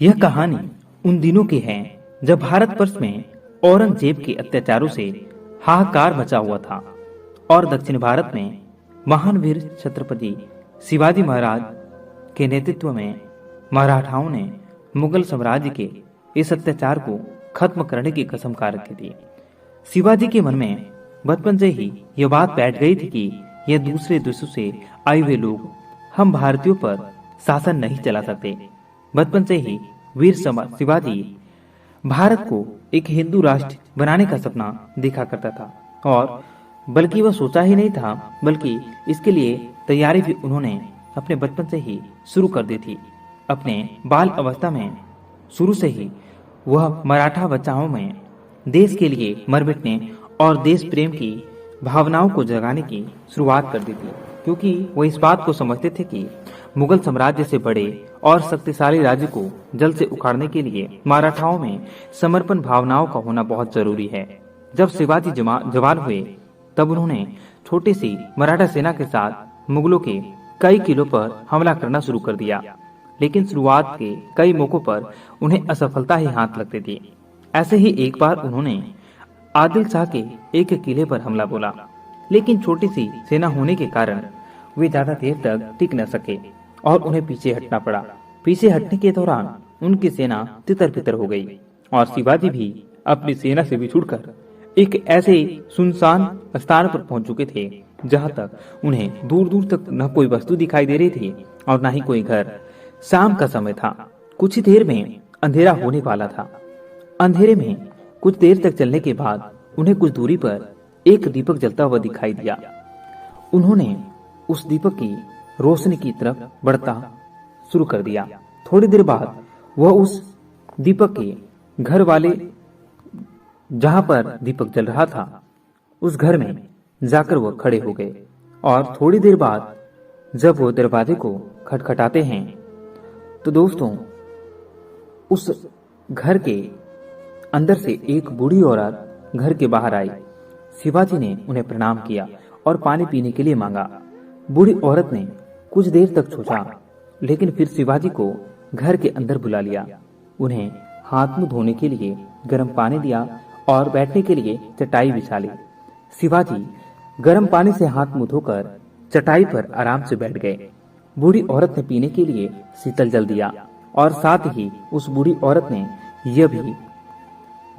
यह कहानी उन दिनों की है जब भारतवर्ष में औरंगजेब के अत्याचारों से हाहाकार मचा हुआ था और दक्षिण भारत में महान वीर छत्रपति शिवाजी महाराज के नेतृत्व में मराठाओं ने मुगल साम्राज्य के इस अत्याचार को खत्म करने की कसम खा रखी थी। शिवाजी के मन में बचपन से ही यह बात बैठ गई थी कि यह दूसरे देशों से आए हुए लोग हम भारतीयों पर शासन नहीं चला सकते। बचपन से ही वीर शिवाजी भारत को एक हिंदू राष्ट्र बनाने का सपना देखा करता था और बल्कि वह सोचा ही नहीं था बल्कि इसके लिए तैयारी भी उन्होंने अपने बचपन से ही शुरू कर दी थी। अपने बाल अवस्था में शुरू से ही वह मराठा बच्चाओं में देश के लिए मर मिटने और देश प्रेम की भावनाओं को जगाने की शुरुआत कर दी थी, क्योंकि वो इस बात को समझते थे कि मुगल साम्राज्य से बड़े और शक्तिशाली राज्य को जल से उखाड़ने के लिए मराठाओं में समर्पण भावनाओं का होना बहुत जरूरी है। जब शिवाजी जवान हुए तब उन्होंने छोटी सी मराठा सेना के साथ मुगलों के कई किलों पर हमला करना शुरू कर दिया, लेकिन शुरुआत के कई मौकों पर उन्हें असफलता ही हाथ लगती थी। ऐसे ही एक बार उन्होंने आदिल शाह के एक किले पर हमला बोला, लेकिन छोटी सी सेना होने के कारण वे ज्यादा देर तक टिक न सके और उन्हें पीछे हटना पड़ा। पीछे हटने के दौरान उनकी सेना तितर बितर हो गई और शिवाजी भी अपनी सेना से बिछुड़कर एक ऐसे सुनसान स्थान पर पहुंच चुके थे जहां तक उन्हें दूर दूर तक न कोई वस्तु दिखाई दे रही थी और न ही कोई घर। शाम का समय था। कुछ ही देर में अंधेरा होने वाला था। अंधेरे में कुछ देर तक चलने के बाद उन्हें कुछ दूरी पर एक दीपक जलता हुआ दिखाई दिया। उन्होंने उस दीपक की रोशनी की तरफ बढ़ता शुरू कर दिया। थोड़ी देर बाद वह उस दीपक के घर वाले जहां पर दीपक जल रहा था उस घर में जाकर वह खड़े हो गए और थोड़ी देर बाद जब वो दरवाजे को खटखटाते हैं तो दोस्तों उस घर के अंदर से एक बूढ़ी औरत घर के बाहर आई। शिवाजी ने उन्हें प्रणाम किया और पानी पीने के लिए मांगा। बूढ़ी औरत ने कुछ देर तक सोचा, लेकिन फिर शिवाजी को घर के अंदर बुला लिया। उन्हें हाथ मुंह धोने के लिए गर्म पानी दिया और बैठने के लिए चटाई बिछा ली। शिवाजी गर्म पानी से हाथ मुंह धोकर चटाई पर आराम से बैठ गए। बूढ़ी औरत ने पीने के लिए शीतल जल दिया और साथ ही उस बूढ़ी औरत ने यह भी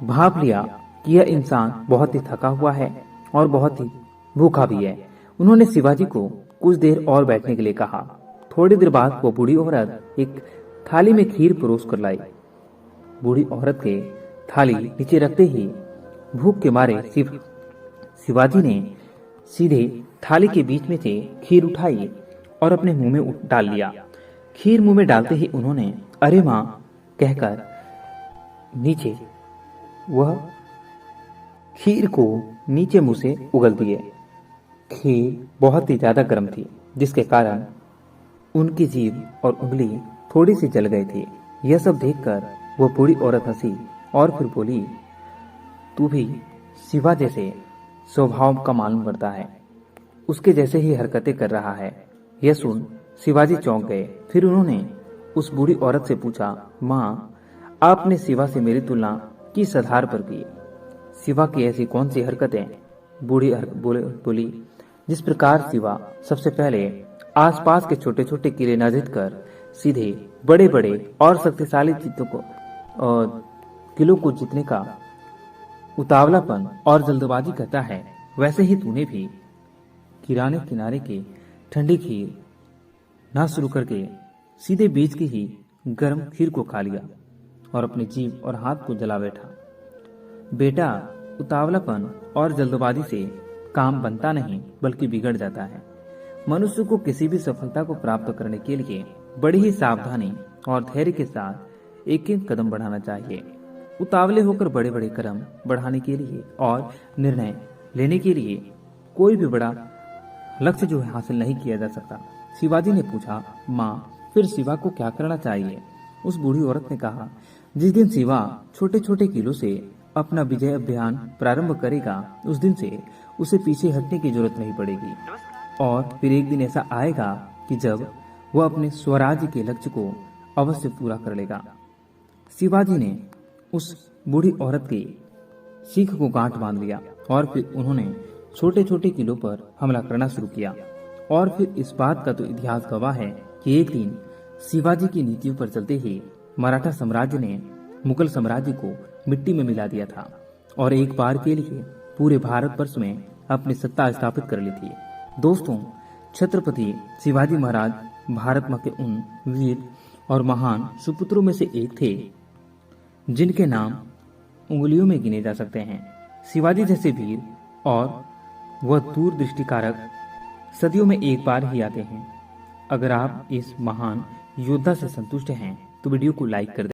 भाप लिया कि यह इंसान बहुत ही थका हुआ है और बहुत ही भूखा भी है। उन्होंने शिवाजी को कुछ देर और बैठने के लिए कहा। थोड़ी देर बाद वो बूढ़ी औरत एक थाली में खीर परोस कर लाई। बूढ़ी औरत के थाली नीचे रखते ही भूख के मारे शिवाजी ने सीधे थाली के बीच में से खीर उठाई और अपने मुंह में डाल लिया। खीर मुंह में डालते ही उन्होंने अरे माँ कहकर नीचे वह खीर को नीचे मुंह से उगल दिए। खीर बहुत ही ज्यादा गर्म थी, जिसके कारण उनकी जीभ और उंगली थोड़ी सी जल गई थी। यह सब देखकर वह बूढ़ी औरत हंसी और फिर बोली, तू भी शिवा जैसे स्वभाव का मालूम पड़ता है, उसके जैसे ही हरकतें कर रहा है। यह सुन शिवाजी चौंक गए। फिर उन्होंने उस बूढ़ी औरत से पूछा, माँ आपने शिवा से मेरी तुलना किस आधार पर की? शिवा की ऐसी कौन सी हरकतें? बूढ़ी बोली, जिस प्रकार शिवा सबसे पहले आसपास के छोटे छोटे किले न जीतकर सीधे बड़े बड़े और शक्तिशाली चीतों को और किलों को जीतने का उतावलापन और जल्दबाजी करता है, वैसे ही तूने भी किराने किनारे के ठंडी खीर ना शुरू करके सीधे बीच की ही गर्म खीर को खा लिया और अपनी जीभ और हाथ को जला बैठा। बेटा, उतावलापन और जल्दबाजी से काम बनता नहीं बल्कि बिगड़ जाता है। मनुष्य को किसी भी सफलता को प्राप्त करने के लिए बड़ी ही सावधानी और धैर्य के साथ एक एक कदम बढ़ाना चाहिए। उतावले होकर बड़े बड़े कदम बढ़ाने के लिए और निर्णय लेने के लिए कोई भी बड़ा लक्ष्य जो है हासिल नहीं किया जा सकता। शिवाजी ने पूछा, माँ फिर शिवा को क्या करना चाहिए? उस बूढ़ी औरत ने कहा, जिस दिन शिवा छोटे छोटे किलों से अपना विजय अभियान प्रारंभ करेगा उस दिन से उसे पीछे हटने की जरूरत नहीं पड़ेगी और फिर एक दिन ऐसा आएगा कि जब वह अपने स्वराज्य के लक्ष्य को अवश्य पूरा कर लेगा। शिवाजी ने उस बूढ़ी औरत की सीख को गांठ बांध लिया और फिर उन्होंने छोटे छोटे किलों पर हमला करना शुरू किया। और फिर इस बात का तो इतिहास गवाह है कि एक दिन शिवाजी की नीतियों पर चलते ही मराठा साम्राज्य ने मुगल साम्राज्य को मिट्टी में मिला दिया था और एक बार के लिए पूरे भारतवर्ष में अपनी सत्ता स्थापित कर ली थी। दोस्तों, छत्रपति शिवाजी महाराज भारत मां के उन वीर और महान सुपुत्रों में से एक थे जिनके नाम उंगलियों में गिने जा सकते हैं। शिवाजी जैसे वीर और वह दूरदृष्टिकारक सदियों में एक बार ही आते हैं। अगर आप इस महान योद्धा से संतुष्ट हैं तो वीडियो को लाइक कर दें।